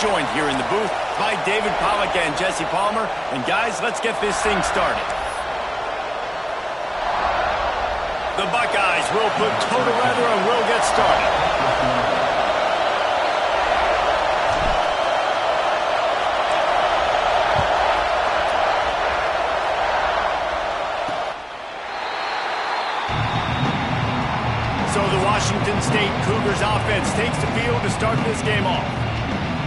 joined here in the booth by David Pollack and Jesse Palmer. And guys, let's get this thing started. The Buckeyes will put toe to leather and will get started. So the Washington State Cougars offense takes the field to start this game off.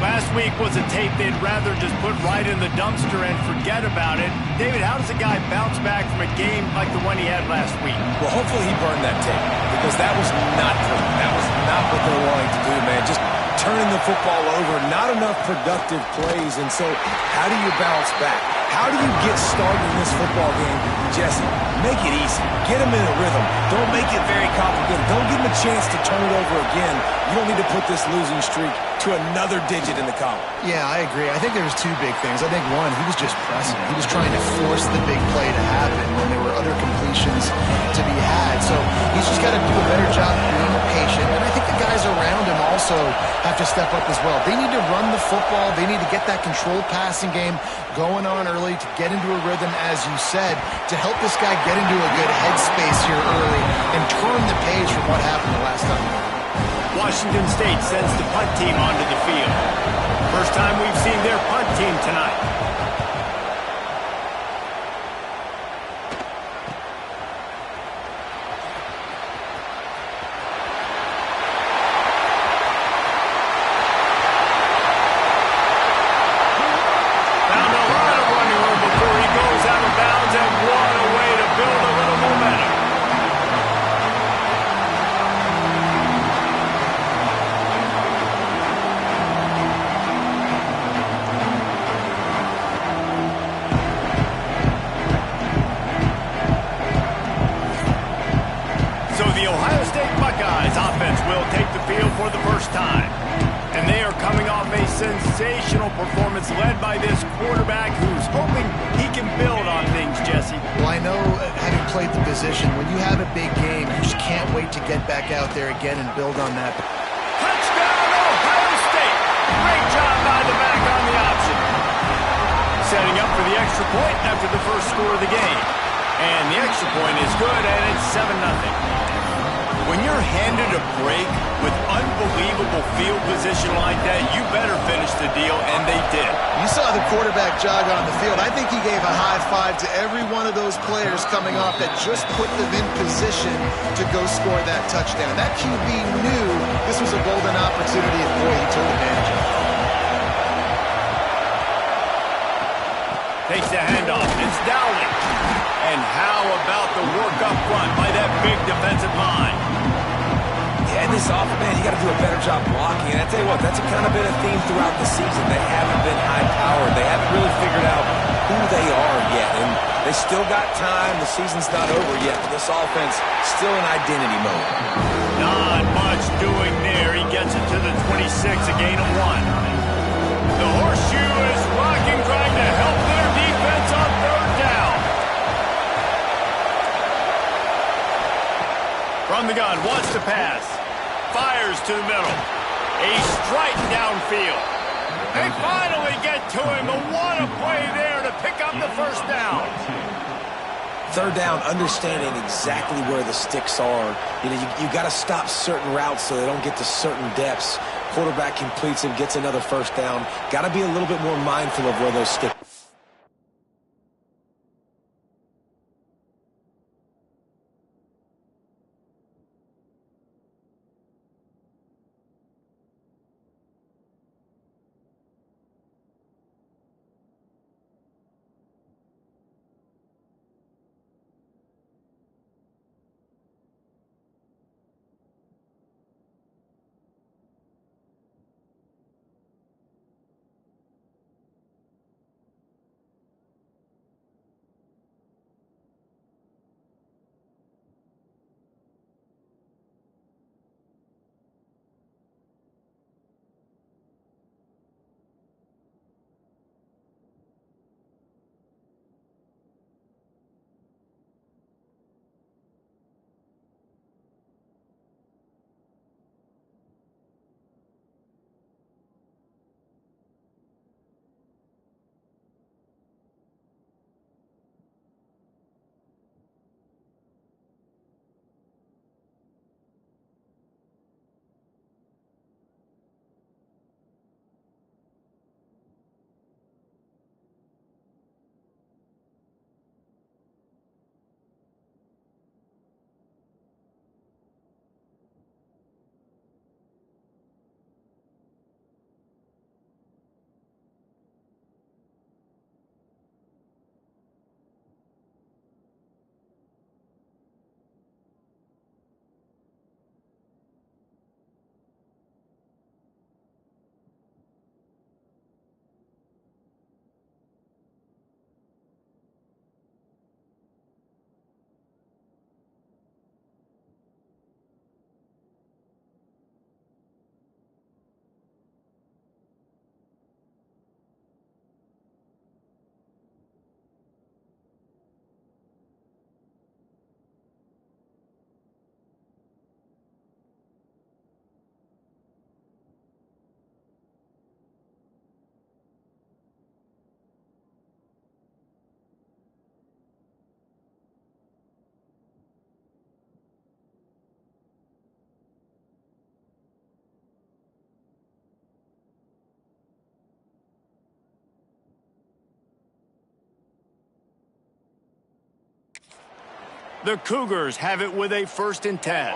Last week was a tape they'd rather just put right in the dumpster and forget about it. David, how does a guy bounce back from a game like the one he had last week? Well, hopefully he burned that tape because that was not pretty. That was not what they're wanting to do, man. Just turning the football over, not enough productive plays. And so how do you bounce back? How do you get started in this football game? Jesse, make it easy. Get him in a rhythm. Don't make it very complicated. Don't give him a chance to turn it over again. You don't need to put this losing streak to another digit in the column. Yeah, I agree. I think there was two big things. I think, one, he was just pressing. He was trying to force the big play to happen when there were other completions to be had. So he's just got to do a better job being patient. And I think the guys around him also have to step up as well. They need to run the football. They need to get that controlled passing game going on early to get into a rhythm, as you said, to help this guy get into a good headspace here early and turn the page from what happened the last time. Washington State sends the punt team onto the field. First time we've seen their punt team tonight. Found a lot of running room before he goes out of bounds, and what a way to build a little momentum. So the Ohio State Buckeyes offense will take the field for the first time. And they are coming off a sensational performance led by this quarterback who's hoping he can build on things, Jesse. Well, I know, having played the position, when you have a big game, you just can't wait to get back out there again and build on that. Touchdown, Ohio State! Great job by the back on the option. Setting up for the extra point after the first score of the game. And the extra point is good, and it's 7-0. When you're handed a break with unbelievable field position like that, you better finish the deal, and they did. You saw the quarterback jog on the field. I think he gave a high five to every one of those players coming off that just put them in position to go score that touchdown. That QB knew this was a golden opportunity, and boy, he took advantage of it. Takes the handoff. It's Dowling. And how about the work up front by that big defensive line? Yeah, this offense, man, you got to do a better job blocking. And I tell you what, that's kind of been a theme throughout the season. They haven't been high-powered. They haven't really figured out who they are yet. And they still got time. The season's not over yet. But this offense still in identity mode. Not much doing there. He gets it to the 26, a gain of 1. The horseshoe is rocking, trying to help their defense on third down. From the gun, wants to pass. Fires to the middle. A strike downfield. They finally get to him, but what a play there to pick up the first down. Third down, understanding exactly where the sticks are. You know, you got to stop certain routes so they don't get to certain depths. Quarterback completes and gets another first down. Got to be a little bit more mindful of where those sticks. The Cougars have it with a 1st and 10.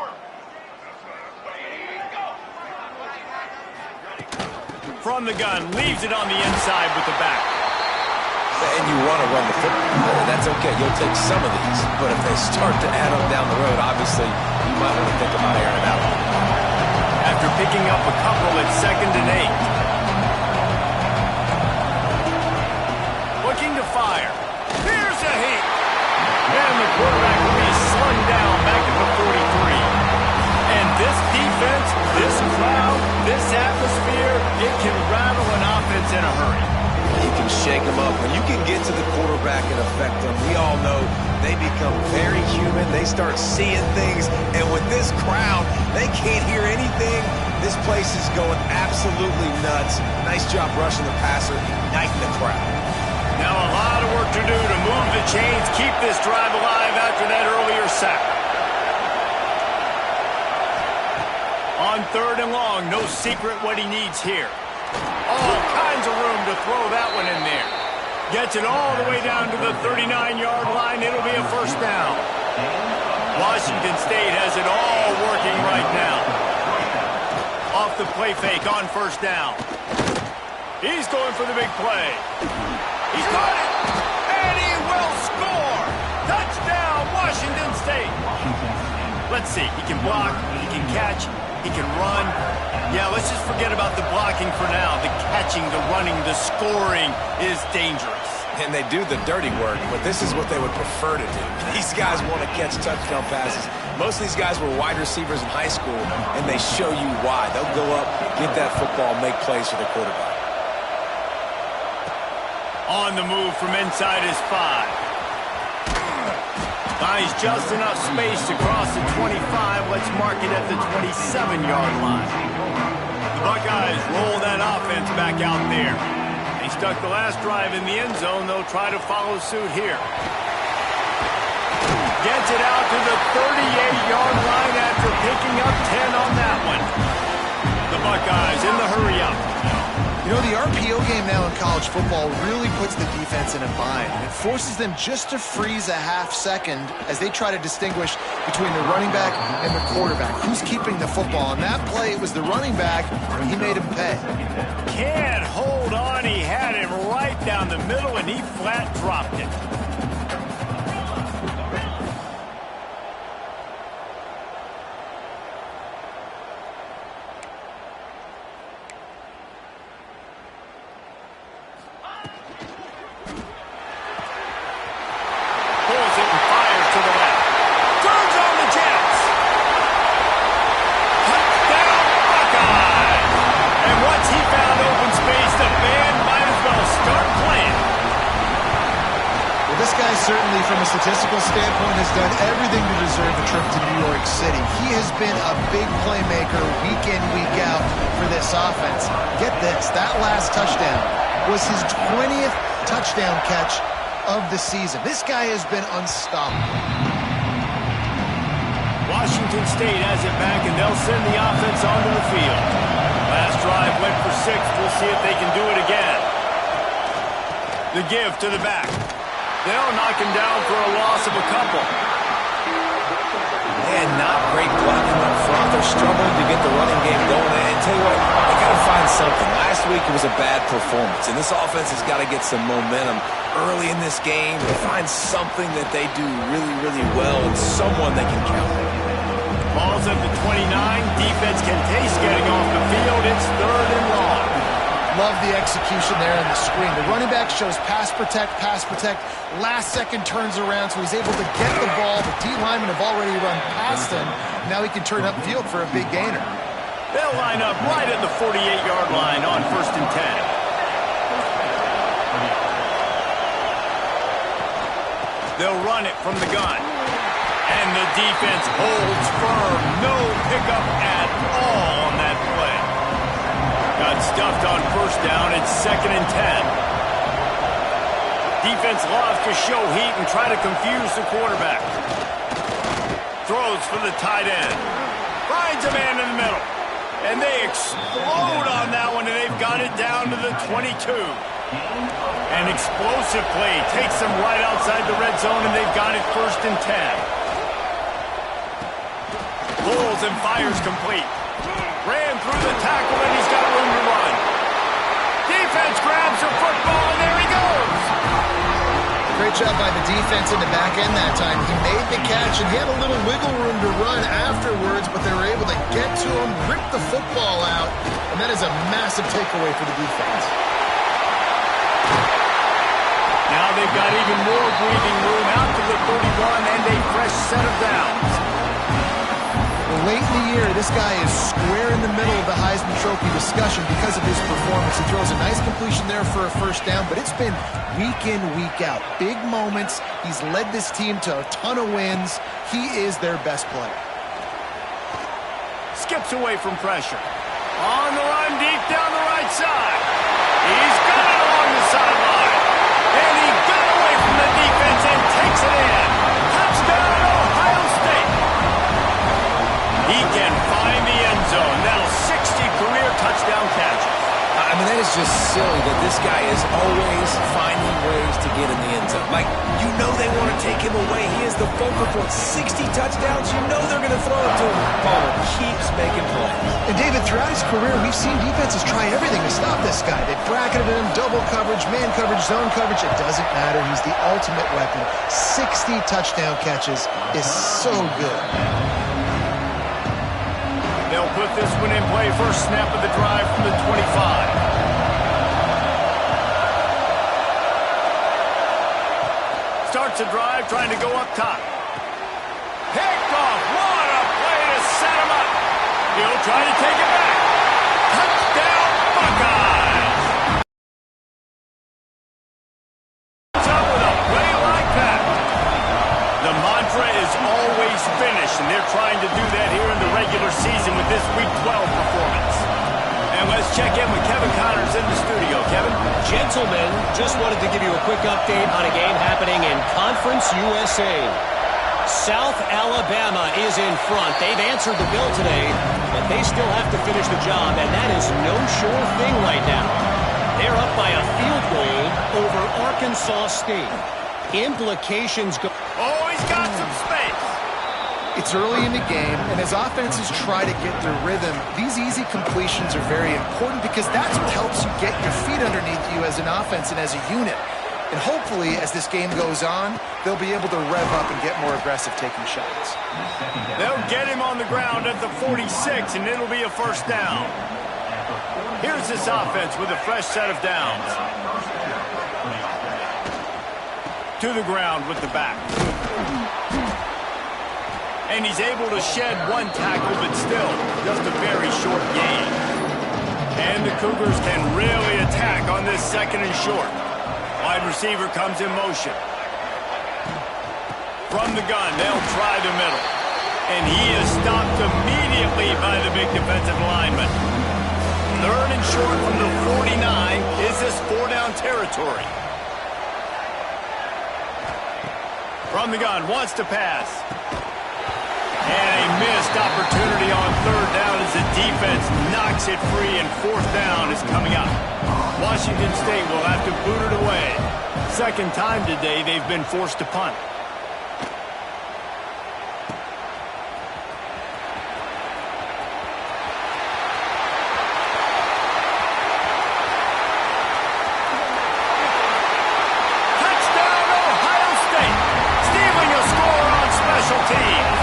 From the gun, leaves it on the inside with the back. And you want to run the football. That's okay. You'll take some of these. But if they start to add them down the road, obviously, you might want to think about airing it out. After picking up a couple at 2nd and 8. Looking to fire. Here's a heat. And the quarterback will be slung down back at the 43. And this defense, this crowd, this atmosphere, it can rattle an offense in a hurry. You can shake them up. When you can get to the quarterback and affect them, we all know they become very human. They start seeing things. And with this crowd, they can't hear anything. This place is going absolutely nuts. Nice job rushing the passer, igniting the crowd. Now a lot of work to do to move the chains, keep this drive alive after that earlier sack. On 3rd and long, no secret what he needs here. All kinds of room to throw that one in there. Gets it all the way down to the 39-yard line. It'll be a 1st down. Washington State has it all working right now. Off the play fake on 1st down. He's going for the big play. He's got it, and he will score. Touchdown, Washington State. Let's see. He can block, he can catch, he can run. Yeah, let's just forget about the blocking for now. The catching, the running, the scoring is dangerous. And they do the dirty work, but this is what they would prefer to do. These guys want to catch touchdown passes. Most of these guys were wide receivers in high school, and they show you why. They'll go up, get that football, make plays for the quarterback. On the move from inside his 5. Finds just enough space to cross the 25. Let's mark it at the 27-yard line. The Buckeyes roll that offense back out there. They stuck the last drive in the end zone. They'll try to follow suit here. Gets it out to the 38-yard line after picking up 10 on that one. The Buckeyes in the hurry-up. You know, the RPO game now in college football really puts the defense in a bind. It forces them just to freeze a half second as they try to distinguish between the running back and the quarterback. Who's keeping the football? On that play, it was the running back, and he made him pay. Can't hold on. He had him right down the middle, and he flat dropped it. Certainly, from a statistical standpoint, has done everything to deserve a trip to New York City. He has been a big playmaker week in, week out for this offense. Get this, that last touchdown was his 20th touchdown catch of the season. This guy has been unstoppable. Washington State has it back, and they'll send the offense onto the field. Last drive went for 6. We'll see if they can do it again. The give to the back. They'll knock him down for a loss of a couple. Man, not great blocking up front. They're struggling to get the running game going. And tell you what, they got to find something. Last week it was a bad performance, and this offense has got to get some momentum early in this game to find something that they do really, really well and someone they can count on. Ball's at the 29. Defense can taste getting off the field. It's 3rd and long. Love the execution there on the screen. The running back shows pass protect. Last second turns around, so he's able to get the ball. The D linemen have already run past him. Now he can turn upfield for a big gainer. They'll line up right at the 48-yard line on 1st and 10. They'll run it from the gun. And the defense holds firm. No pickup at all on that play. Got stuffed on 1st down. It's 2nd and 10. Defense loves to show heat and try to confuse the quarterback. Throws for the tight end. Finds a man in the middle. And they explode on that one, and they've got it down to the 22. An explosive play takes them right outside the red zone, and they've got it 1st and 10. Pulls and fires complete. Ran through the tackle, and he's got room to run. Defense grabs the football, and there he goes. Great job by the defense in the back end that time. He made the catch, and he had a little wiggle room to run afterwards, but they were able to get to him, rip the football out, and that is a massive takeaway for the defense. Now they've got even more breathing room out to the 31 and a fresh set of downs. Late in the year, this guy is square in the middle of the Heisman Trophy discussion because of his performance. He throws a nice completion there for a first down, but it's been week in, week out. Big moments. He's led this team to a ton of wins. He is their best player. Skips away from pressure. On the run, deep down the right side. He's got it along the sideline. And he got away from the defense and takes it in. Touchdown, Ohio State. He can find the end zone. Now 60 career touchdown catches. I mean, that is just silly that this guy is always finding ways to get in the end zone. Like, you know they want to take him away. He is the focal point. 60 touchdowns, you know they're going to throw it to him. Palmer keeps making plays. And David, throughout his career, we've seen defenses try everything to stop this guy. They bracketed him, double coverage, man coverage, zone coverage. It doesn't matter. He's the ultimate weapon. 60 touchdown catches is so good. They'll put this one in play. First snap of the drive from the 25. Starts a drive trying to go up top. Picked off. What a play to set him up. He'll try to take it back. Touchdown, Buckeyes. What's up with a play like that? The mantra is always finish, and they're trying to do that here in the regular season with this Week 12 performance. And let's check in with Kevin Connors in the studio. Kevin? Gentlemen, just wanted to give you a quick update on a game happening in Conference USA. South Alabama is in front. They've answered the bell today, but they still have to finish the job, and that is no sure thing right now. They're up by a field goal over Arkansas State. Implications go... Oh, he's got some space. It's early in the game, and as offenses try to get their rhythm, these easy completions are very important because that's what helps you get your feet underneath you as an offense and as a unit. And hopefully, as this game goes on, they'll be able to rev up and get more aggressive taking shots. They'll get him on the ground at the 46, and it'll be a first down. Here's this offense with a fresh set of downs. To the ground with the back. And he's able to shed one tackle, but still just a very short gain. And the Cougars can really attack on this second and short. Wide receiver comes in motion. From the gun, they'll try the middle. And he is stopped immediately by the big defensive lineman. Third and short from the 49. Is this four-down territory? From the gun, wants to pass. And a missed opportunity on third down as the defense knocks it free, and fourth down is coming up. Washington State will have to boot it away. Second time today they've been forced to punt. Touchdown, Ohio State! Stealing a score on special teams.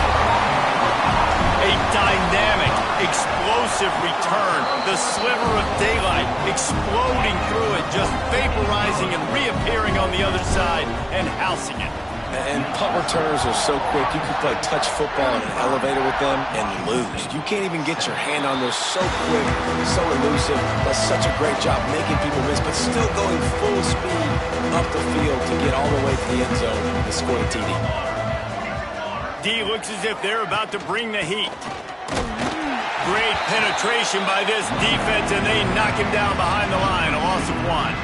A dynamic, explosive return. The sliver of daylight exploding through it, just vaporizing and reappearing on the other side and housing it. And punt returners are so quick. You can play touch football in an elevator with them and lose. You can't even get your hand on those. So quick, so elusive. Does such a great job making people miss, but still going full speed up the field to get all the way to the end zone and score the TD. D looks as if they're about to bring the heat. Great penetration by this defense, and they knock him down behind the line, a loss of one.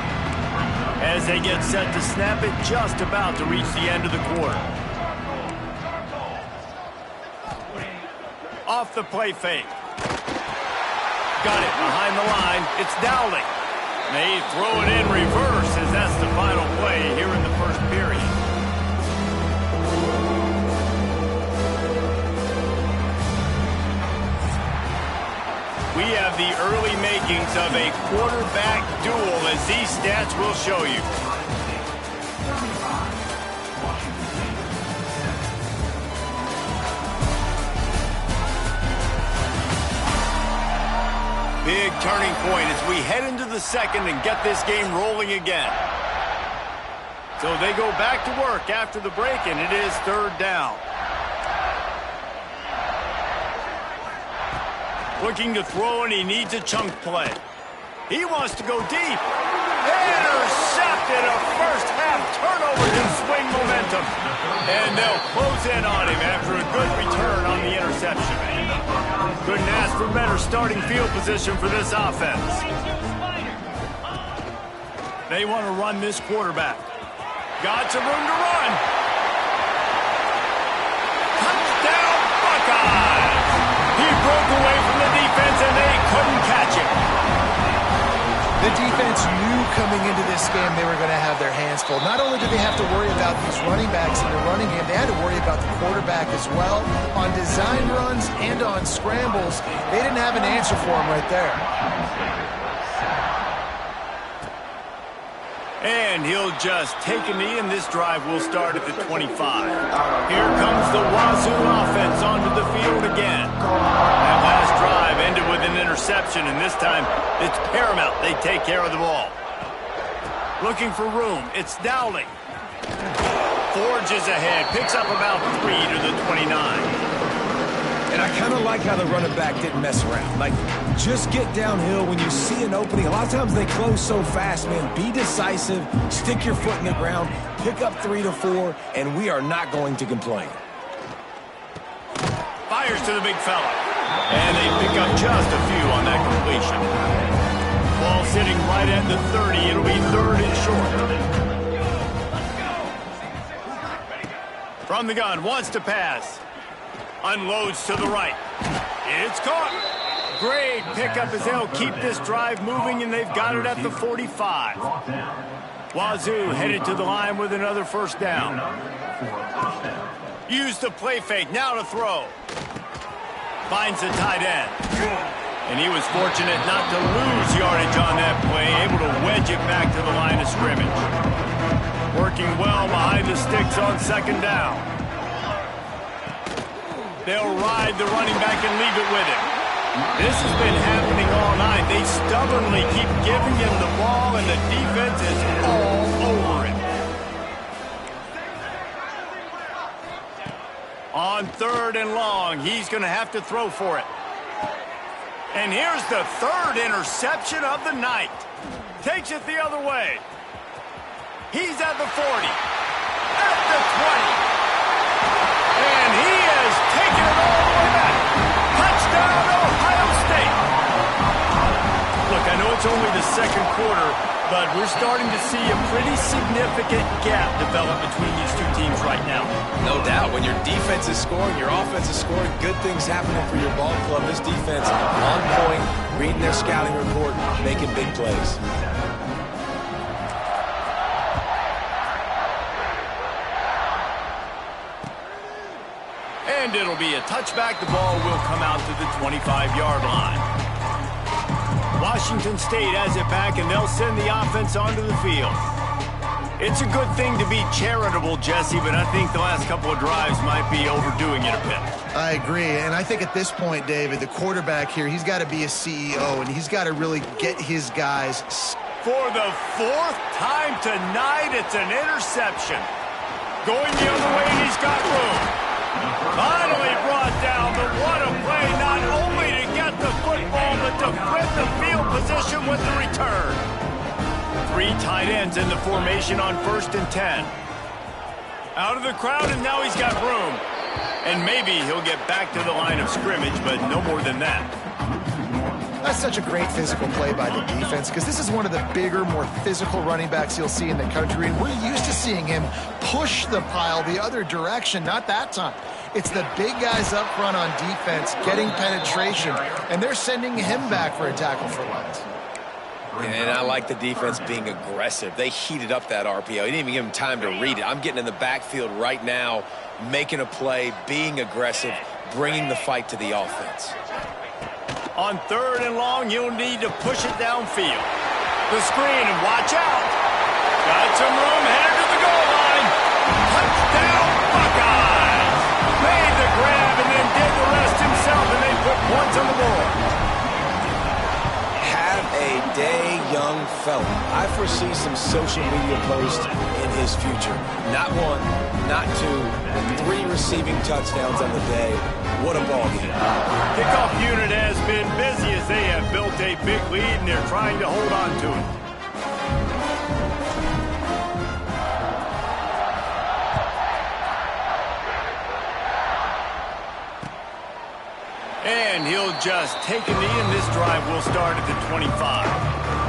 As they get set to snap it, just about to reach the end of the quarter. Off the play fake. Got it behind the line. It's Dowling. They throw it in reverse as that's the final play here in the first period. we have the early makings of a quarterback duel, as these stats will show you. Big turning point as we head into the second and get this game rolling again. So they go back to work after the break, and it is third down. Looking to throw, and he needs a chunk play. He wants to go deep. Intercepted, a first-half turnover to swing momentum. And they'll close in on him after a good return on the interception. Couldn't ask for better starting field position for this offense. They want to run this quarterback. Got some room to run. Touchdown, Buckeyes! He broke away from the defense, and they couldn't catch him. The defense knew coming into this game they were going to have their hands full. Not only did they have to worry about these running backs in the running game, they had to worry about the quarterback as well. On design runs and on scrambles, they didn't have an answer for him right there. And he'll just take a knee, and this drive will start at the 25. Here comes the Wazoo offense onto the field again. That last drive ended with an interception, and this time it's paramount they take care of the ball. Looking for room, it's Dowling. Forges ahead, picks up about 3 to the 29. And I kind of like how the running back didn't mess around. Like, just get downhill when you see an opening. A lot of times they close so fast, man. Be decisive, stick your foot in the ground, pick up 3 to 4, and we are not going to complain. Fires to the big fella. And they pick up just a few on that completion. Ball sitting right at the 30. It'll be third and short. From the gun, wants to pass. Unloads to the right. It's caught. Great pickup as they'll keep this drive moving, and they've got it at the 45. Wazoo headed to the line with another first down. Use the play fake, now to throw. Finds the tight end. And he was fortunate not to lose yardage on that play, able to wedge it back to the line of scrimmage. Working well behind the sticks on second down. They'll ride the running back and leave it with him. This has been happening all night. They stubbornly keep giving him the ball, and the defense is all over him. On third and long, he's going to have to throw for it. And here's the third interception of the night. Takes it the other way. He's at the 40. At the 20. And he has taken it all the way back. Touchdown, Ohio State. Look, I know it's only the second quarter, but we're starting to see a pretty significant gap develop between these two teams right now. No doubt. When your defense is scoring, your offense is scoring, good things happening for your ball club. This defense on point, reading their scouting report, making big plays. And it'll be a touchback. The ball will come out to the 25-yard line. Washington State has it back, and they'll send the offense onto the field. It's a good thing to be charitable, Jesse, but I think the last couple of drives might be overdoing it a bit. I agree, and I think at this point, David, the quarterback here, he's got to be a CEO, and he's got to really get his guys. For the fourth time tonight, it's an interception. Going the other way, and he's got room. Finally brought down, but what a play, not only to get the football, but to flip the field position with the return. 3 tight ends in the formation on 1st and 10. Out of the crowd, and now he's got room. And maybe he'll get back to the line of scrimmage, but no more than that. That's such a great physical play by the defense, because this is one of the bigger, more physical running backs you'll see in the country, and we're used to seeing him push the pile the other direction. Not that time. It's the big guys up front on defense getting penetration, and they're sending him back for a tackle for loss. And I like the defense being aggressive. They heated up that RPO. He didn't even give him time to read it. I'm getting in the backfield right now, making a play, being aggressive, bringing the fight to the offense. On 3rd and long, you'll need to push it downfield. The screen, and watch out. Got some room, headed to the goal line. Touchdown, Buckeyes. Made the grab and then did the rest himself, and they put points on the board. Have a day, young fella. I foresee some social media posts in his future. Not 1, not 2, 3 receiving touchdowns on the day. What a ball game. Kickoff unit has been busy as they have built a big lead, and they're trying to hold on to it. And he'll just take a knee, and this drive will start at the 25.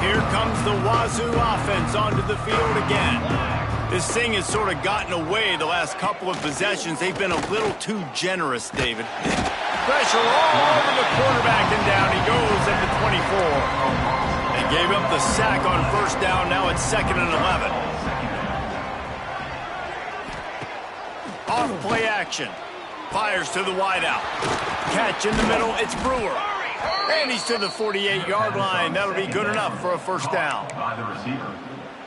Here comes the Wazoo offense onto the field again. This thing has sort of gotten away the last couple of possessions. They've been a little too generous, David. Pressure all over the quarterback, and down he goes at the 24. They gave up the sack on 1st down. Now it's 2nd and 11. Off play action. Fires to the wideout. Catch in the middle. It's Brewer. And he's to the 48-yard line. That'll be good enough for a 1st down.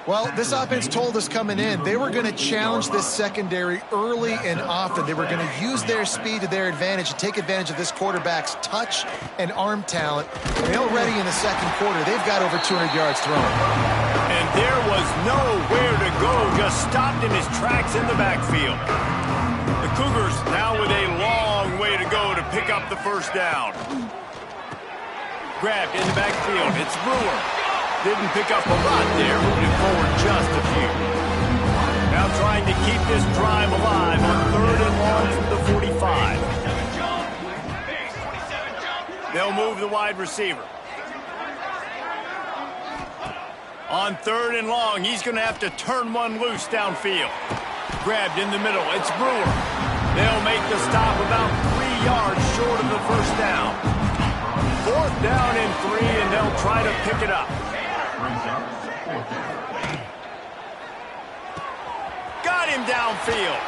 Well, this offense told us coming in they were going to challenge this secondary early and often. They were going to use their speed to their advantage and take advantage of this quarterback's touch and arm talent. And already in the 2nd quarter, they've got over 200 yards thrown. And there was nowhere to go, just stopped in his tracks in the backfield. The Cougars now with a long way to go to pick up the 1st down. Grabbed in the backfield. It's Brewer. Didn't pick up a lot there, moving forward just a few. Now trying to keep this drive alive on 3rd and long from the 45. They'll move the wide receiver. On 3rd and long, he's going to have to turn one loose downfield. Grabbed in the middle. It's Brewer. They'll make the stop about 3 yards short of the 1st down. 4th down and 3, and they'll try to pick it up. Got him downfield.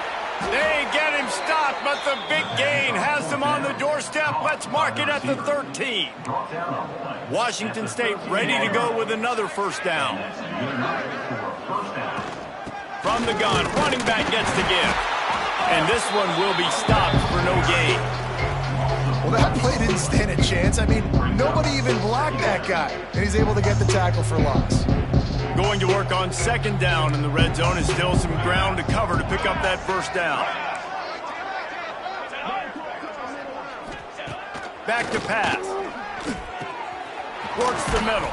They get him stopped, but the big gain has them on the doorstep. Let's mark it at the 13. Washington State ready to go with another 1st down. From the gun, running back gets the give. And this one will be stopped for no gain. Well, that play didn't stand a chance. I mean, nobody even blocked that guy. And he's able to get the tackle for loss. Going to work on 2nd down in the red zone, and still some ground to cover to pick up that 1st down. Back to pass. Works the middle.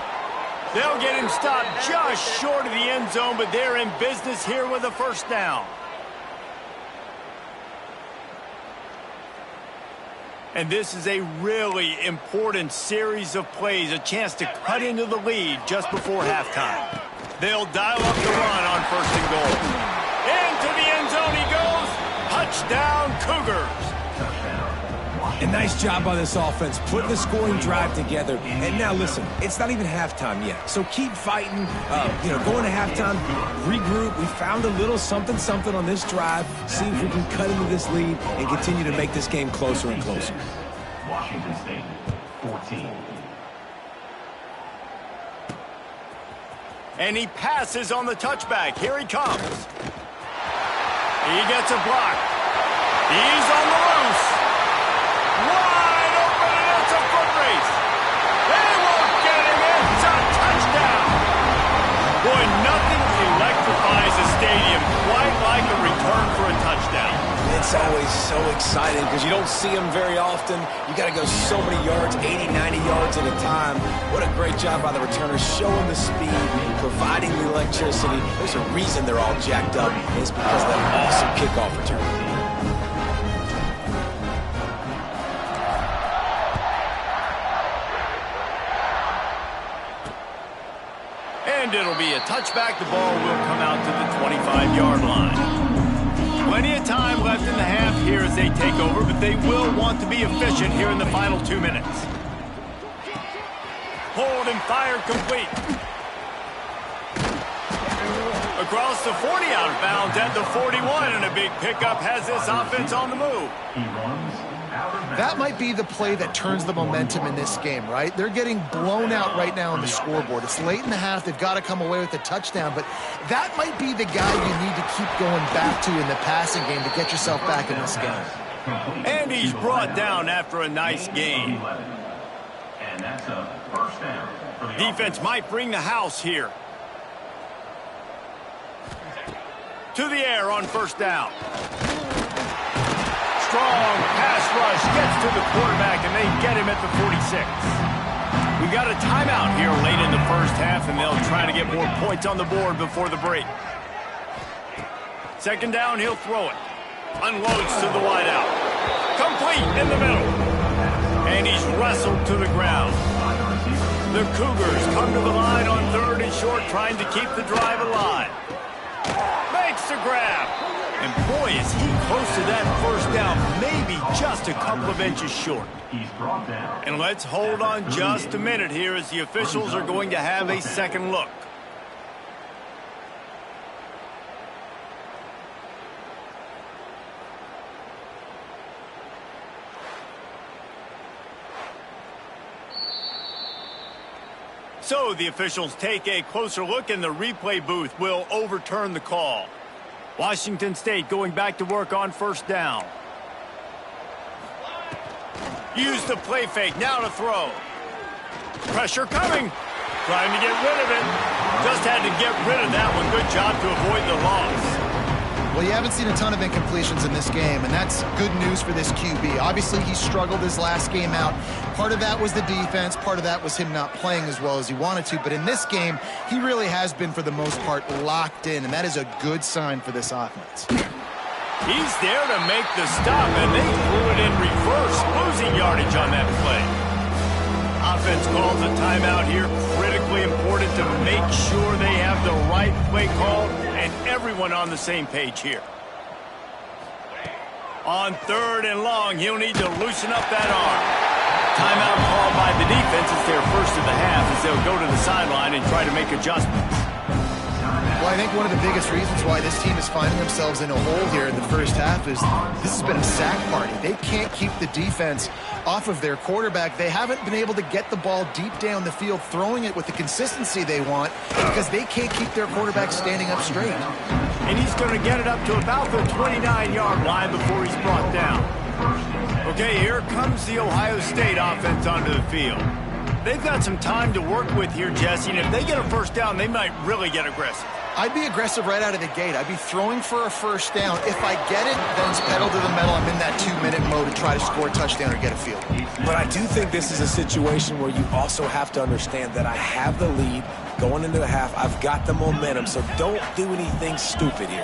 They'll get him stopped just short of the end zone, but they're in business here with a 1st down. And this is a really important series of plays, a chance to cut into the lead just before halftime. They'll dial up the run on 1st and goal. Into the end zone he goes. Touchdown, Cougars. A nice job by this offense, putting the scoring drive together. And now, listen, it's not even halftime yet. So keep fighting, going to halftime, regroup. We found a little something on this drive. See if we can cut into this lead and continue to make this game closer and closer. Washington State, 14. And he passes on the touchback. Here he comes. He gets a block. He's on the loose. Wide open, and it's a foot race. They won't get him. It's a touchdown. Boy, nothing electrifies a stadium quite like a return for a touchdown. It's always so exciting because you don't see them very often. You got to go so many yards, 80, 90 yards at a time. What a great job by the returners, showing the speed, providing the electricity. There's a reason they're all jacked up, and it's because of that awesome kickoff return. And it'll be a touchback. The ball will come out to the 25-yard line. Plenty of time left in the half here as they take over, but they will want to be efficient here in the final 2 minutes. Hold and fire complete. Across the 40, out of bounds at the 41, and a big pickup has this offense on the move. He runs That might be the play that turns the momentum in this game, right? They're getting blown out right now on the scoreboard. It's late in the half. They've got to come away with a touchdown, but that might be the guy you need to keep going back to in the passing game to get yourself back in this game. And he's brought down after a nice gain. And that's a first down. Defense might bring the house here. To the air on first down. Strong pass rush gets to the quarterback, and they get him at the 46. We got a timeout here late in the first half, and they'll try to get more points on the board before the break. Second down, he'll throw it. Unloads to the wideout. Complete in the middle. And he's wrestled to the ground. The Cougars come to the line on third and short, trying to keep the drive alive. Makes the grab. And boy, is he close to that first down, maybe just a couple of inches short. He's brought down. And let's hold on just a minute here as the officials are going to have a second look. So the officials take a closer look, and the replay booth will overturn the call. Washington State going back to work on first down. Use the play fake, now to throw. Pressure coming. Trying to get rid of it. Just had to get rid of that one. Good job to avoid the loss. Well, you haven't seen a ton of incompletions in this game, and that's good news for this QB. Obviously, he struggled his last game out. Part of that was the defense. Part of that was him not playing as well as he wanted to. But in this game, he really has been, for the most part, locked in, and that is a good sign for this offense. He's there to make the stop, and they threw it in reverse, losing yardage on that play. Offense calls a timeout here. Critically important to make sure they have the right play call and everyone on the same page here. On third and long, he'll need to loosen up that arm. Timeout called by the defense is their first of the half as they'll go to the sideline and try to make adjustments. Well, I think one of the biggest reasons why this team is finding themselves in a hole here in the first half is this has been a sack party. They can't keep the defense off of their quarterback. They haven't been able to get the ball deep down the field, throwing it with the consistency they want because they can't keep their quarterback standing up straight. And he's going to get it up to about the 29-yard line before he's brought down. Okay, here comes the Ohio State offense onto the field. They've got some time to work with here, Jesse, and if they get a first down, they might really get aggressive. I'd be aggressive right out of the gate. I'd be throwing for a first down. If I get it, then it's pedal to the metal. I'm in that 2-minute mode to try to score a touchdown or get a field. But I do think this is a situation where you also have to understand that I have the lead going into the half. I've got the momentum, so don't do anything stupid here.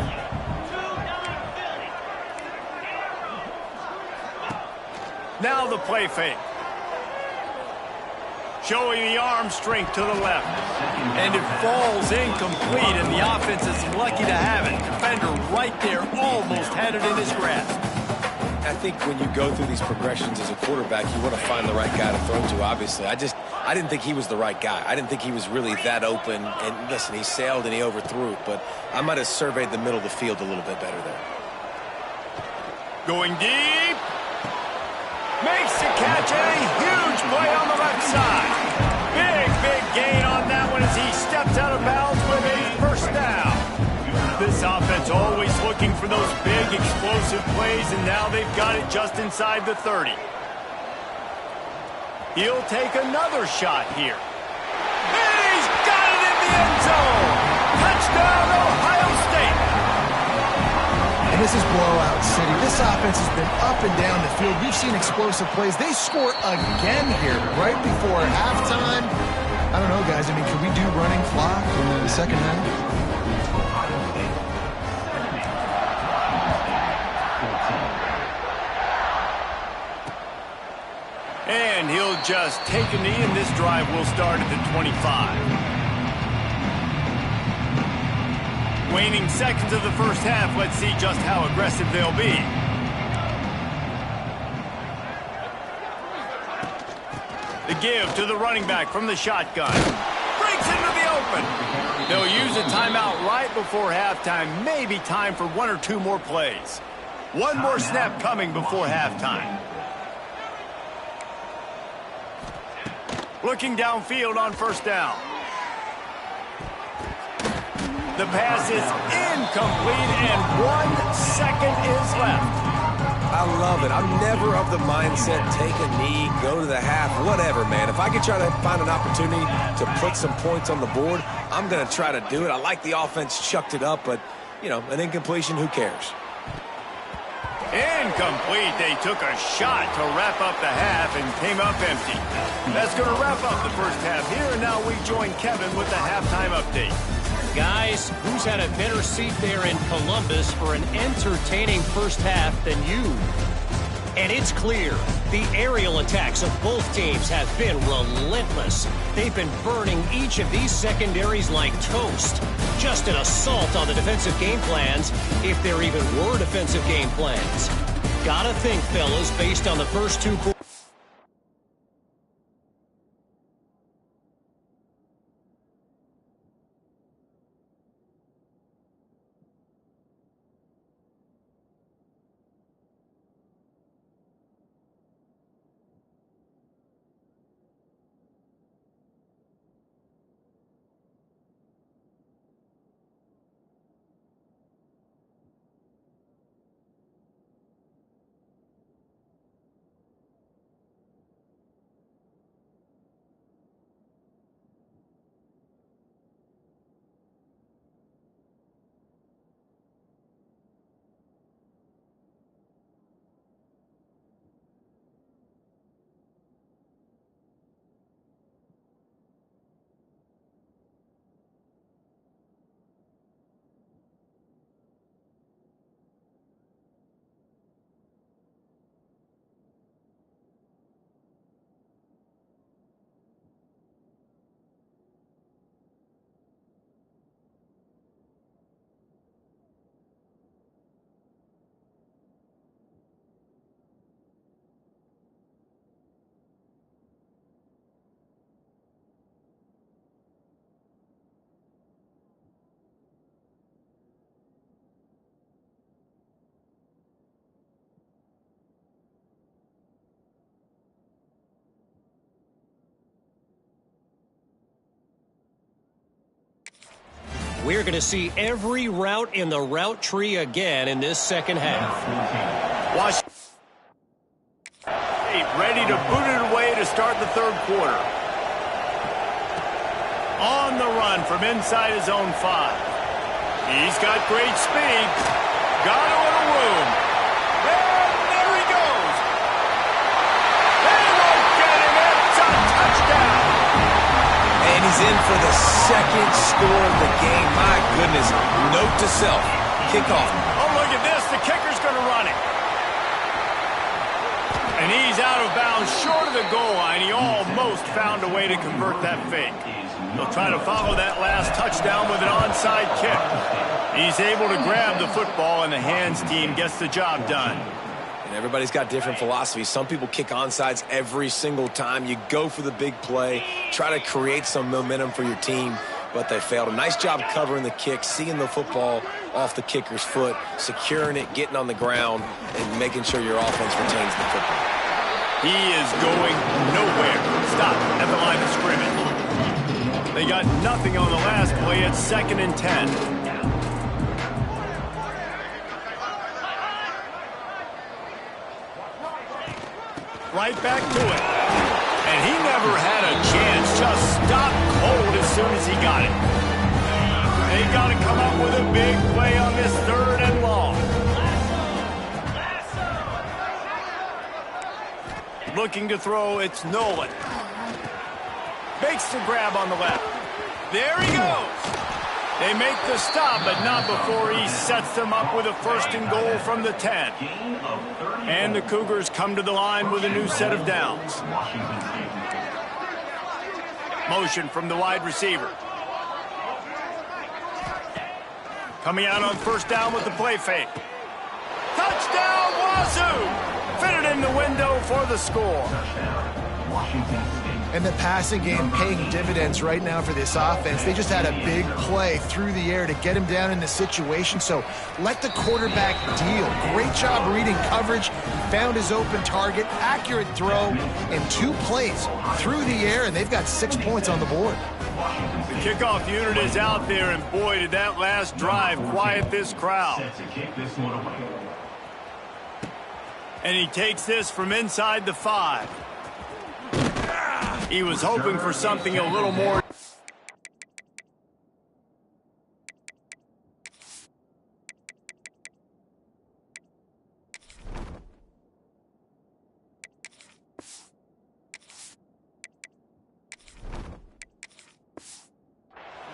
Now the play fake. Showing the arm strength to the left. And it falls incomplete, and the offense is lucky to have it. Defender right there almost had it in his grasp. I think when you go through these progressions as a quarterback, you want to find the right guy to throw to, obviously. I didn't think he was the right guy. I didn't think he was really that open. And listen, he sailed and he overthrew it, but I might have surveyed the middle of the field a little bit better there. Going deep. Makes the catch, and a huge play on the left side. Big gain on that one as he steps out of bounds with a first down. This offense always looking for those big, explosive plays, and now they've got it just inside the 30. He'll take another shot here. And he's got it in the end zone. Touchdown, Ohio State. And this is blowout city. This offense has been up and down the field. We've seen explosive plays. They score again here right before halftime. I don't know, guys. I mean, can we do running clock in the second half? And he'll just take a knee, and this drive will start at the 25. Waning seconds of the first half. Let's see just how aggressive they'll be. The give to the running back from the shotgun. Breaks into the open. They'll use a timeout right before halftime. Maybe time for one or two more plays. One more snap coming before halftime. Looking downfield on first down. The pass is incomplete, and 1 second is left. I love it. I'm never of the mindset, take a knee, go to the half, whatever, man. If I could try to find an opportunity to put some points on the board, I'm going to try to do it. I like the offense chucked it up, but, you know, an incompletion, who cares? Incomplete. They took a shot to wrap up the half and came up empty. That's going to wrap up the first half here, and now we join Kevin with the halftime update. Guys, who's had a better seat there in Columbus for an entertaining first half than you? And it's clear, the aerial attacks of both teams have been relentless. They've been burning each of these secondaries like toast. Just an assault on the defensive game plans, if there even were defensive game plans. Gotta think, fellas, based on the first 2 quarters. We're going to see every route in the route tree again in this second half. Washington ready to boot it away to start the third quarter. On the run from inside his own 5. He's got great speed. Got a little room. And there he goes. They won't get him. It's a touchdown. And he's in for the second score of the game. My goodness. Note to self. Kickoff. Oh, look at this. The kicker's going to run it. And he's out of bounds short of the goal line. He almost found a way to convert that fake. He'll try to follow that last touchdown with an onside kick. He's able to grab the football, and the hands team gets the job done. And everybody's got different philosophies. Some people kick onside every single time. You go for the big play, try to create some momentum for your team, but they failed. A nice job covering the kick, seeing the football off the kicker's foot, securing it, getting on the ground, and making sure your offense retains the football. He is going nowhere. Stop at the line of scrimmage. They got nothing on the last play. It's 2nd and 10. Right back to it. And he never had a chance. Just stopped cold as soon as he got it. They got to come up with a big play on this 3rd and long. Looking to throw, it's Nolan. Makes the grab on the left. There he goes. They make the stop, but not before he sets them up with a 1st and goal from the 10. And the Cougars come to the line with a new set of downs. Motion from the wide receiver. Coming out on 1st down with the play fake. Touchdown, Wazoo! Fitted in the window for the score. And the passing game paying dividends right now for this offense. They just had a big play through the air to get him down in the situation. So let the quarterback deal. Great job reading coverage. He found his open target, accurate throw, and 2 plays through the air, and they've got 6 points on the board. The kickoff unit is out there, and boy, did that last drive quiet this crowd. Set to kick this one away. And he takes this from inside the 5. He was hoping for something a little more.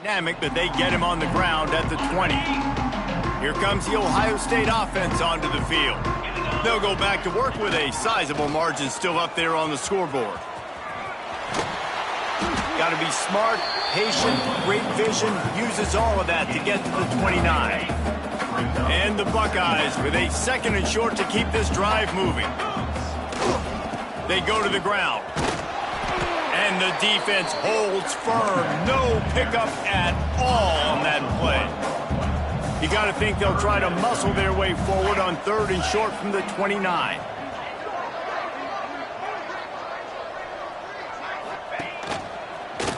Dynamic, but they get him on the ground at the 20. Here comes the Ohio State offense onto the field. They'll go back to work with a sizable margin still up there on the scoreboard. Got to be smart, patient, great vision, uses all of that to get to the 29. And the Buckeyes with a 2nd and short to keep this drive moving. They go to the ground. And the defense holds firm. No pickup at all on that play. You got to think they'll try to muscle their way forward on 3rd and short from the 29.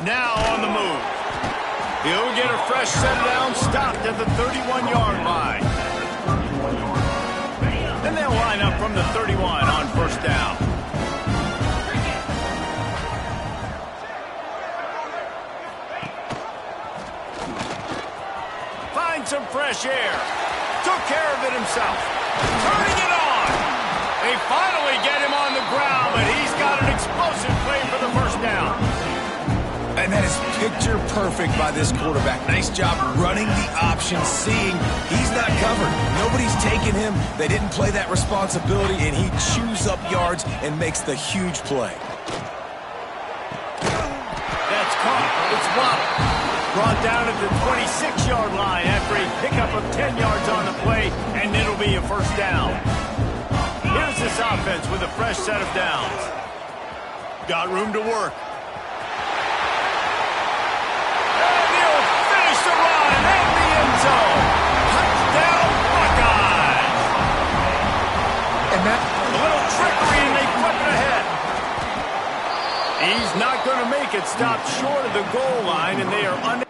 Now on the move. He'll get a fresh set down, stopped at the 31-yard line. And they'll line up from the 31 on 1st down. Find some fresh air. Took care of it himself. Turning it on. They finally get him on the ground, but he's got an explosive play for the 1st down. And that is picture perfect by this quarterback. Nice job running the option, seeing he's not covered. Nobody's taking him. They didn't play that responsibility, and he chews up yards and makes the huge play. That's caught. It's blocked. Brought down at the 26-yard line after a pickup of 10 yards on the play, and it'll be a 1st down. Here's this offense with a fresh set of downs. Got room to work. Touchdown, Buckeyes! And that a little trickery, and they flip it ahead. He's not going to make it. Stopped short of the goal line, and they are unable.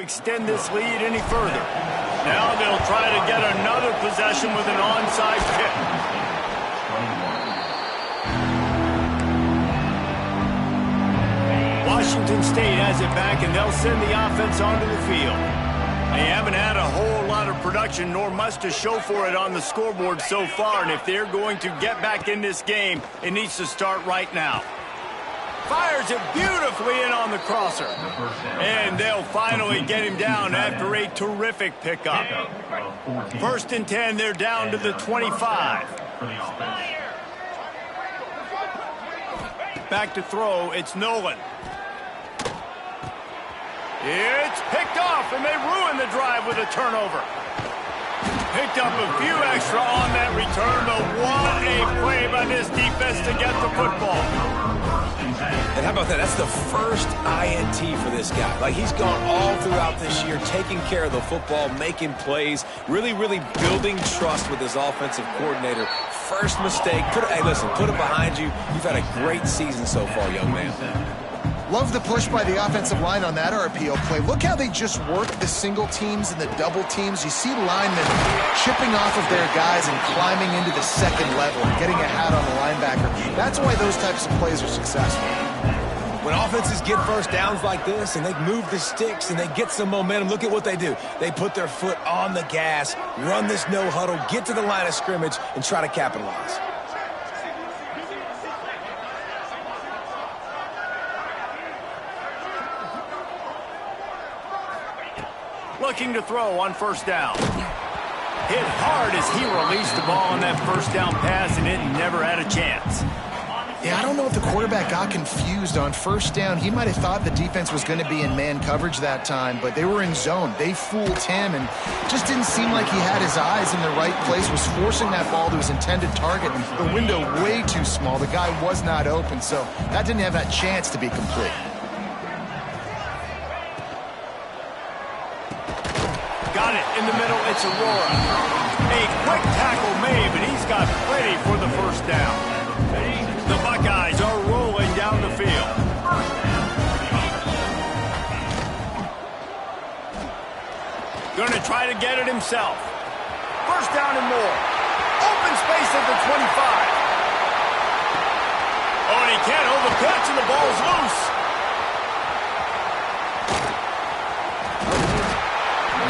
extend this lead any further. Now they'll try to get another possession with an onside kick. Washington State has it back, and they'll send the offense onto the field. They haven't had a whole lot of production, nor much to show for it on the scoreboard so far, and if they're going to get back in this game, it needs to start right now. Fires it beautifully in on the crosser. And they'll finally get him down after a terrific pickup. 1st and 10, they're down to the 25. Back to throw, it's Nolan. It's picked off, and they ruin the drive with a turnover. Picked up a few extra on that return, but what a play by this defense to get the football. And how about that? That's the first INT for this guy. Like, he's gone all throughout this year, taking care of the football, making plays, really building trust with his offensive coordinator. First mistake. Hey, listen, put it behind you. You've had a great season so far, young man. Love the push by the offensive line on that RPO play. Look how they just work the single teams and the double teams. You see linemen chipping off of their guys and climbing into the second level and getting a hat on the linebacker. That's why those types of plays are successful. When offenses get first downs like this and they move the sticks and they get some momentum, look at what they do. They put their foot on the gas, run this no huddle, get to the line of scrimmage, and try to capitalize. Looking to throw on 1st down. Hit hard as he released the ball on that 1st down pass, and it never had a chance. Yeah, I don't know if the quarterback got confused on 1st down. He might have thought the defense was going to be in man coverage that time, but they were in zone. They fooled him, and just didn't seem like he had his eyes in the right place, was forcing that ball to his intended target. The window way too small. The guy was not open, so that didn't have that chance to be complete. Got it in the middle, it's Aurora. A quick tackle made, but he's got plenty for the 1st down. The Buckeyes are rolling down the field. Going to try to get it himself. 1st down and more. Open space at the 25. Oh, and he can't hold the pitch, and the ball's loose.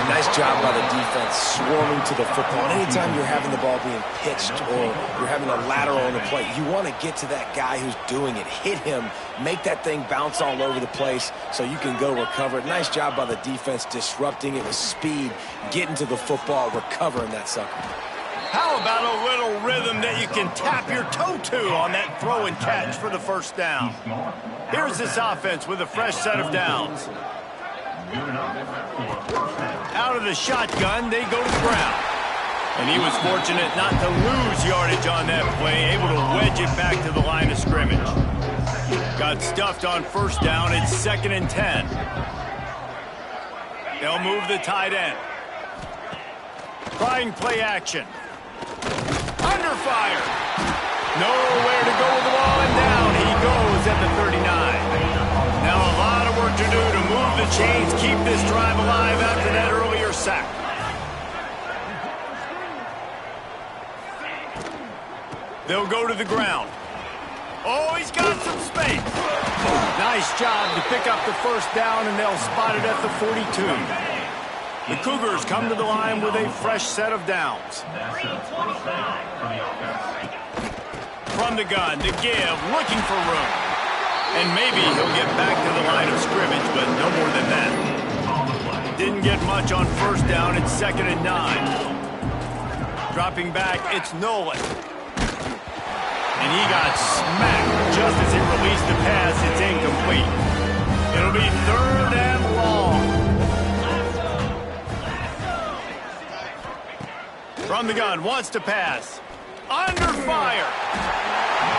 Nice job by the defense swarming to the football. And anytime you're having the ball being pitched or you're having a lateral on the plate, you want to get to that guy who's doing it. Hit him, make that thing bounce all over the place so you can go recover it. Nice job by the defense disrupting it with speed, getting to the football, recovering that sucker. How about a little rhythm that you can tap your toe to on that throw and catch for the 1st down? Here's this offense with a fresh set of downs. Out of the shotgun, they go to the ground. And he was fortunate not to lose yardage on that play, able to wedge it back to the line of scrimmage. Got stuffed on 1st down, it's 2nd and 10. They'll move the tight end. Trying play action. Under fire. Nowhere to go with the ball, and down he goes at the 39. Now a lot of work to do to move the chains, keep this drive alive after that earlier sack. They'll go to the ground. Oh, he's got some space. Nice job to pick up the 1st down, and they'll spot it at the 42. The Cougars come to the line with a fresh set of downs. From the gun, to give, looking for room. And maybe he'll get back to the line of scrimmage, but no more than that. Didn't get much on 1st down, it's 2nd and 9. Dropping back, it's Nolan. And he got smacked just as he released the pass. It's incomplete. It'll be 3rd and long. From the gun, wants to pass. Under fire.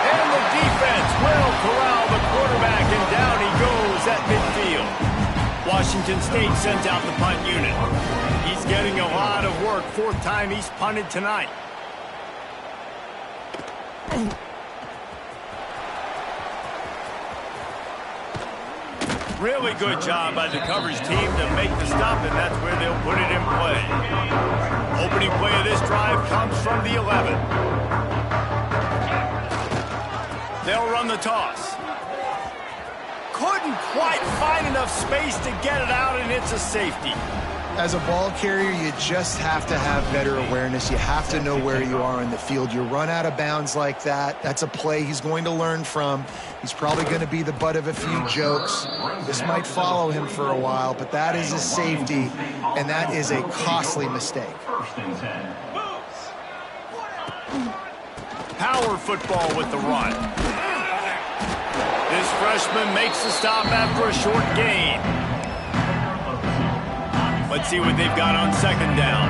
And the defense will corral the quarterback, and down he goes at midfield. Washington State sends out the punt unit. He's getting a lot of work. 4th time he's punted tonight. Really good job by the coverage team to make the stop, and that's where they'll put it in play. Opening play of this drive comes from the 11. They'll run the toss. Couldn't quite find enough space to get it out, and it's a safety. As a ball carrier, you just have to have better awareness. You have to know where you are in the field. You run out of bounds like that, that's a play he's going to learn from. He's probably going to be the butt of a few jokes. This might follow him for a while, but that is a safety, and that is a costly mistake. Power football with the run. This freshman makes the stop after a short gain. Let's see what they've got on second down.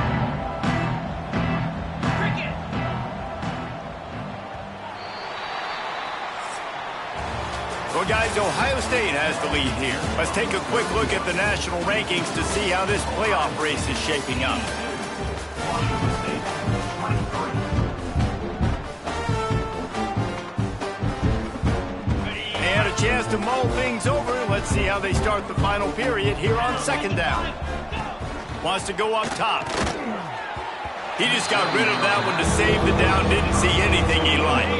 Well, guys, Ohio State has the lead here. Let's take a quick look at the national rankings to see how this playoff race is shaping up. They had a chance to mull things over. Let's see how they start the final period here on second down. Wants to go up top. He just got rid of that one to save the down. Didn't see anything he liked.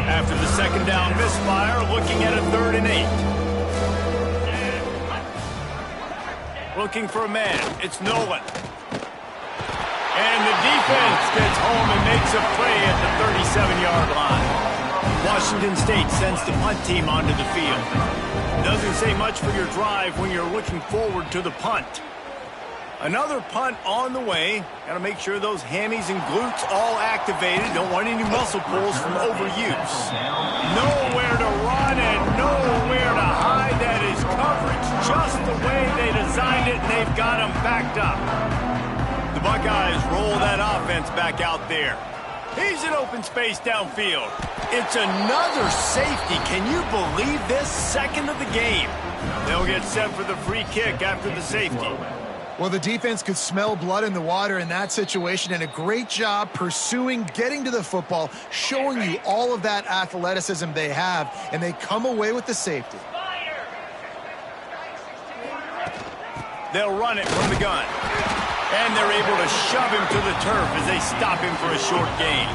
After the second down misfire, looking at a 3rd and 8. Looking for a man. It's Nolan. And the defense gets home and makes a play at the 37-yard line. Washington State sends the punt team onto the field. Doesn't say much for your drive when you're looking forward to the punt. Another punt on the way. Got to make sure those hammies and glutes all activated. Don't want any muscle pulls from overuse. Nowhere to run and nowhere to hide. That is coverage just the way they designed it, and they've got them backed up. The Buckeyes roll that offense back out there. He's in open space downfield. It's another safety. Can you believe this? Second of the game. They'll get set for the free kick after the safety. Well, the defense could smell blood in the water in that situation, and a great job pursuing, getting to the football, showing you all of that athleticism they have, and they come away with the safety. They'll run it from the gun. And they're able to shove him to the turf as they stop him for a short gain.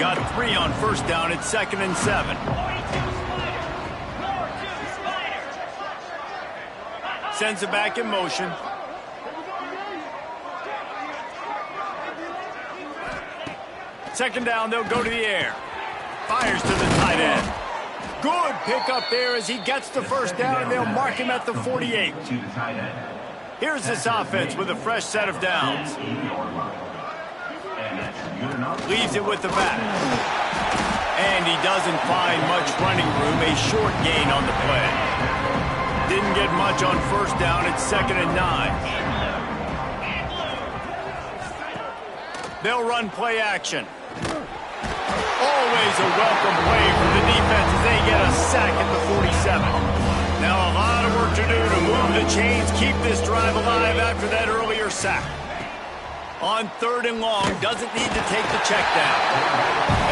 Got 3 on first down. It's 2nd and 7. Sends it back in motion. Second down, they'll go to the air. Fires to the tight end. Good pickup there as he gets the first down, and they'll mark him at the 48. Here's this offense with a fresh set of downs. Leaves it with the back. And he doesn't find much running room. A short gain on the play. Didn't get much on first down. It's 2nd and 9. They'll run play action. Always a welcome play from the defense as they get a sack at the 47. Now a lot of work to do to move the chains, keep this drive alive after that earlier sack. On 3rd and long, doesn't need to take the check down.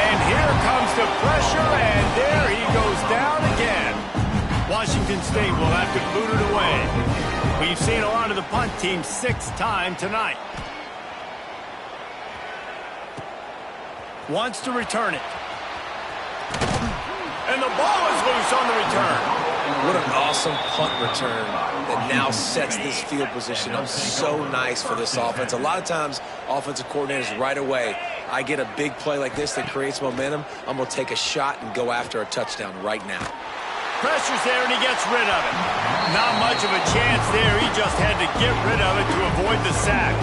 And here comes the pressure, and there he goes down again. Washington State will have to boot it away. We've seen a lot of the punt team 6 times tonight. Wants to return it. And the ball is loose on the return. What an awesome punt return that now sets this field position up so nice for this offense. A lot of times, offensive coordinators right away, I get a big play like this that creates momentum, I'm going to take a shot and go after a touchdown right now. Pressure's there, and he gets rid of it. Not much of a chance there. He just had to get rid of it to avoid the sack.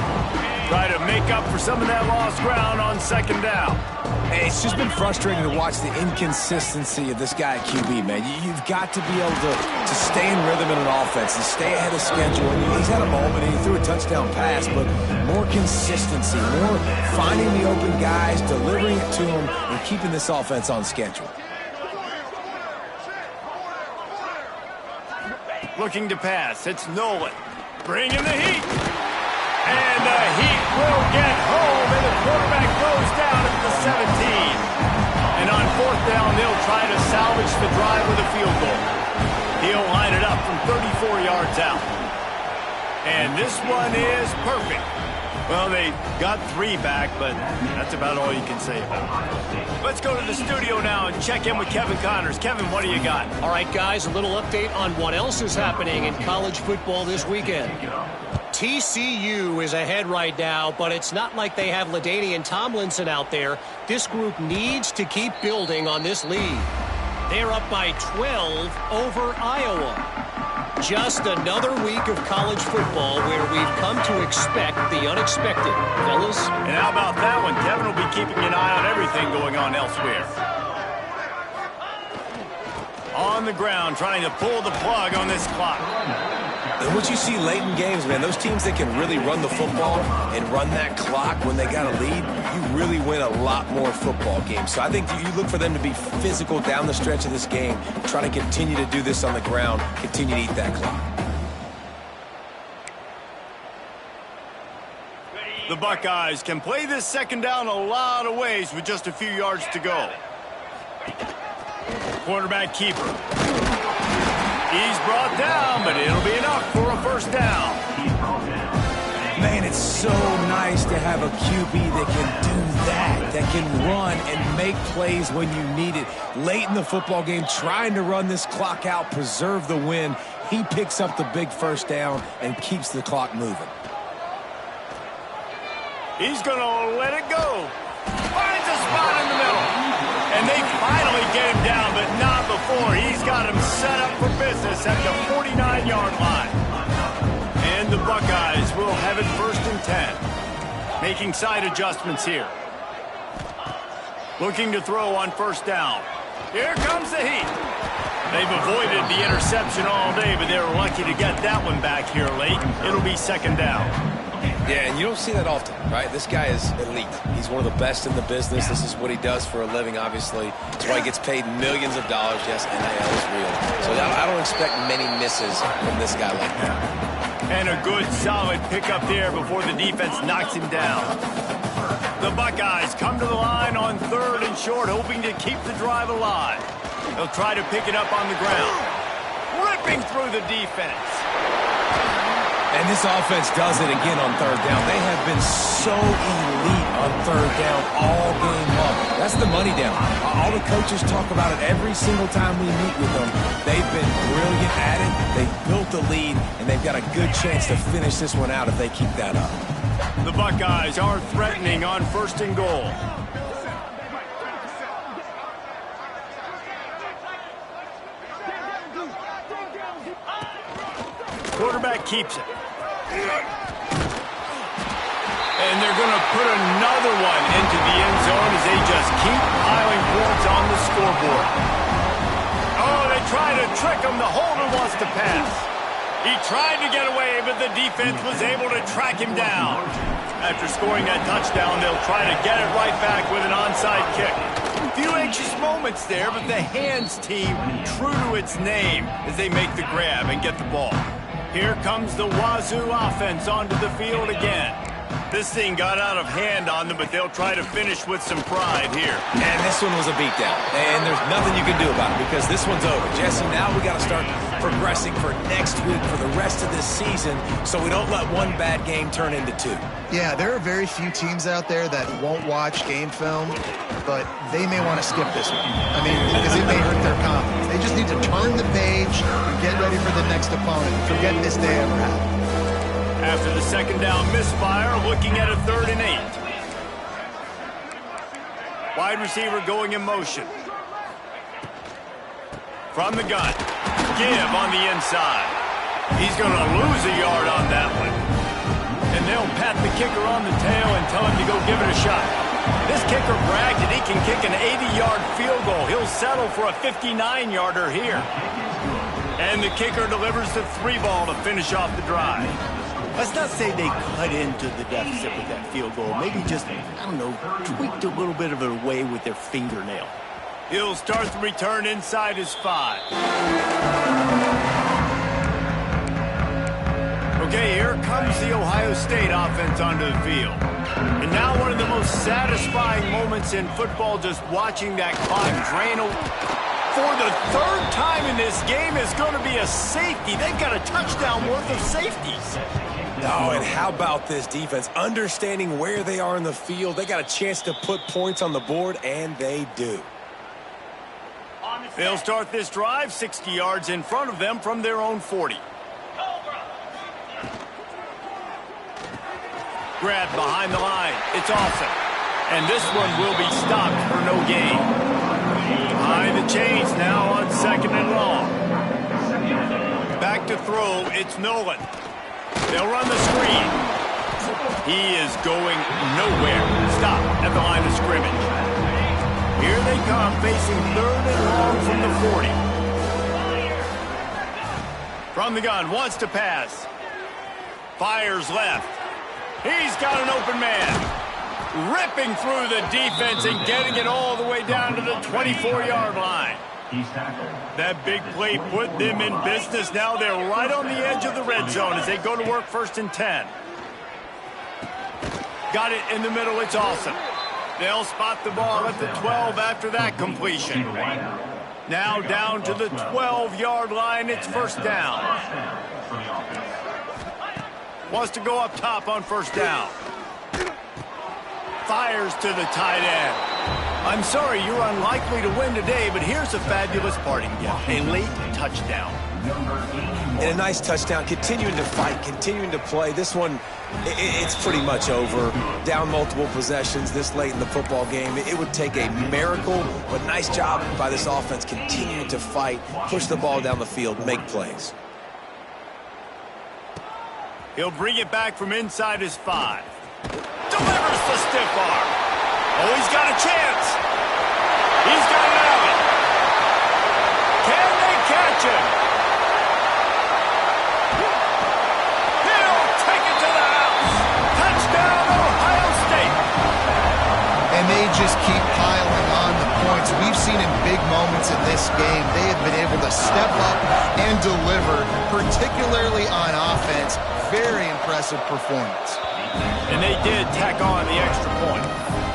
Try to make up for some of that lost ground on second down. Hey, it's just been frustrating to watch the inconsistency of this guy at QB, man. You've got to be able to stay in rhythm in an offense and stay ahead of schedule. He's had a moment, he threw a touchdown pass, but more consistency, more finding the open guys, delivering it to them, and keeping this offense on schedule. Looking to pass. It's Nolan. Bringing the heat. And the heat will get home, and the quarterback goes down at the 17. And on 4th down, they'll try to salvage the drive with a field goal. He'll line it up from 34 yards out. And this one is perfect. Well, they got 3 back, but that's about all you can say about it. Let's go to the studio now and check in with Kevin Connors. Kevin, what do you got? All right, guys, a little update on what else is happening in college football this weekend. TCU is ahead right now, but it's not like they have LaDainian Tomlinson out there. This group needs to keep building on this lead. They're up by 12 over Iowa. Just another week of college football where we've come to expect the unexpected, fellas. And how about that one? Kevin will be keeping an eye on everything going on elsewhere. On the ground, trying to pull the plug on this clock. And what you see late in games, man, those teams that can really run the football and run that clock when they got a lead, you really win a lot more football games. So I think you look for them to be physical down the stretch of this game, try to continue to do this on the ground, continue to eat that clock. The Buckeyes can play this second down a lot of ways with just a few yards to go. Quarterback keeper. He's brought down, but it'll be enough for a first down. Man, it's so nice to have a QB that can do that can run and make plays when you need it. Late in the football game, trying to run this clock out, preserve the win. He picks up the big first down and keeps the clock moving. He's going to let it go. Finds a spot in the middle. And they finally get him down, but not before. He's got him set up for business at the 49-yard line. And the Buckeyes will have it 1st and 10. Making side adjustments here. Looking to throw on first down. Here comes the heat. They've avoided the interception all day, but they were lucky to get that one back here late. It'll be 2nd down. Yeah, and you don't see that often, right? This guy is elite. He's one of the best in the business. This is what he does for a living, obviously. That's why he gets paid millions of dollars. Yes, NIL is real. So I don't expect many misses from this guy like that. And a good, solid pickup there before the defense knocks him down. The Buckeyes come to the line on 3rd and short, hoping to keep the drive alive. They'll try to pick it up on the ground. Ripping through the defense. And this offense does it again on 3rd down. They have been so elite on 3rd down all game long. That's the money down. All the coaches talk about it every single time we meet with them. They've been brilliant at it. They've built the lead, and they've got a good chance to finish this one out if they keep that up. The Buckeyes are threatening on 1st and goal. Quarterback keeps it. And they're going to put another one into the end zone as they just keep piling points on the scoreboard. Oh, they try to trick him. The holder wants to pass. He tried to get away, but the defense was able to track him down. After scoring that touchdown, they'll try to get it right back with an onside kick. A few anxious moments there, but the hands team true to its name as they make the grab and get the ball. Here comes the Wazoo offense onto the field again. This thing got out of hand on them, but they'll try to finish with some pride here. And this one was a beatdown. And there's nothing you can do about it because this one's over. Jesse, now we got to start progressing for next week for the rest of this season so we don't let one bad game turn into 2. Yeah, there are very few teams out there that won't watch game film, but they may want to skip this one. I mean, because it may hurt their confidence. They just need to turn the page and get ready for the next opponent. Forget this day ever happened. After the 2nd down misfire, looking at a 3rd and 8. Wide receiver going in motion. From the gun. Give on the inside. He's going to lose a yard on that one. And they'll pat the kicker on the tail and tell him to go give it a shot. This kicker bragged that he can kick an 80-yard field goal. He'll settle for a 59-yarder here. And the kicker delivers the 3-ball to finish off the drive. Let's not say they cut into the deficit with that field goal. Maybe just, I don't know, tweaked a little bit of it away with their fingernail. He'll start the return inside his 5. Okay, here comes the Ohio State offense onto the field. And now one of the most satisfying moments in football, just watching that clock drain away. for the third time in this game is going to be a safety. They've got a touchdown worth of safeties. Oh, and how about this defense? Understanding where they are in the field. They got a chance to put points on the board, and they do. They'll start this drive 60 yards in front of them from their own 40. Grabbed behind the line. It's awesome. And this one will be stopped for no gain. Behind the chains now on 2nd and long. Back to throw. It's Nolan. They'll run the screen. He is going nowhere. Stop at the line of scrimmage. Here they come, facing 3rd and long from the 40. From the gun, wants to pass. Fires left. He's got an open man. Ripping through the defense and getting it all the way down to the 24-yard line. That big play put them in business. Now they're right on the edge of the red zone as they go to work 1st and 10. Got it in the middle. It's awesome. They'll spot the ball at the 12 after that completion. Now down to the 12-yard line. It's 1st down. Wants to go up top on 1st down. Fires to the tight end. I'm sorry, you're unlikely to win today, but here's a fabulous parting gift. A late touchdown. And a nice touchdown, continuing to fight, continuing to play. This one, it's pretty much over. Down multiple possessions this late in the football game. It would take a miracle, but nice job by this offense continuing to fight, push the ball down the field, make plays. He'll bring it back from inside his 5. Delivers the stiff arm. Oh, he's got a chance. He's got it out. Can they catch him? He'll take it to the house. Touchdown, Ohio State. And they just keep piling on the points. We've seen in big moments in this game, they have been able to step up and deliver, particularly on offense. Very impressive performance. And they did tack on the extra point.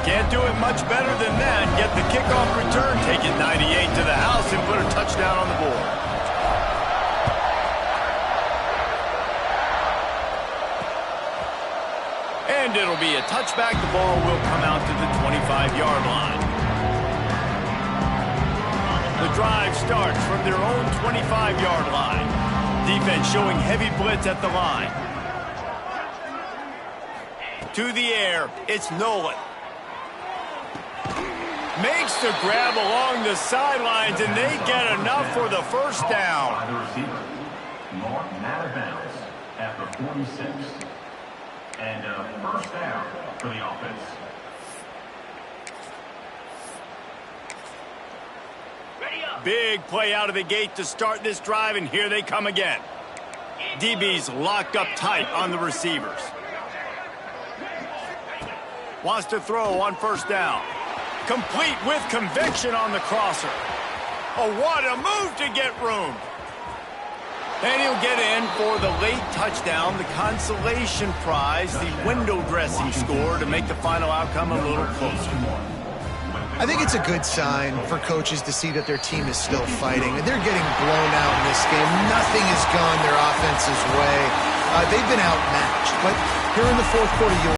Can't do it much better than that. Get the kickoff return, take it 98 to the house, and put a touchdown on the board. And it'll be a touchback. The ball will come out to the 25-yard line. The drive starts from their own 25-yard line. Defense showing heavy blitz at the line. To the air, it's Nolan. Makes the grab along the sidelines, and they get enough for the 1st down. By the receiver, Norton out of bounds after 46. And a 1st down for the offense. Big play out of the gate to start this drive, and here they come again. DB's locked up tight on the receivers. Wants to throw on 1st down. Complete with conviction on the crosser. Oh, what a move to get room. And he'll get in for the late touchdown, the consolation prize, the window dressing score to make the final outcome a little closer. I think it's a good sign for coaches to see that their team is still fighting. And they're getting blown out in this game. Nothing has gone their offense's way. They've been outmatched. But here in the 4th quarter,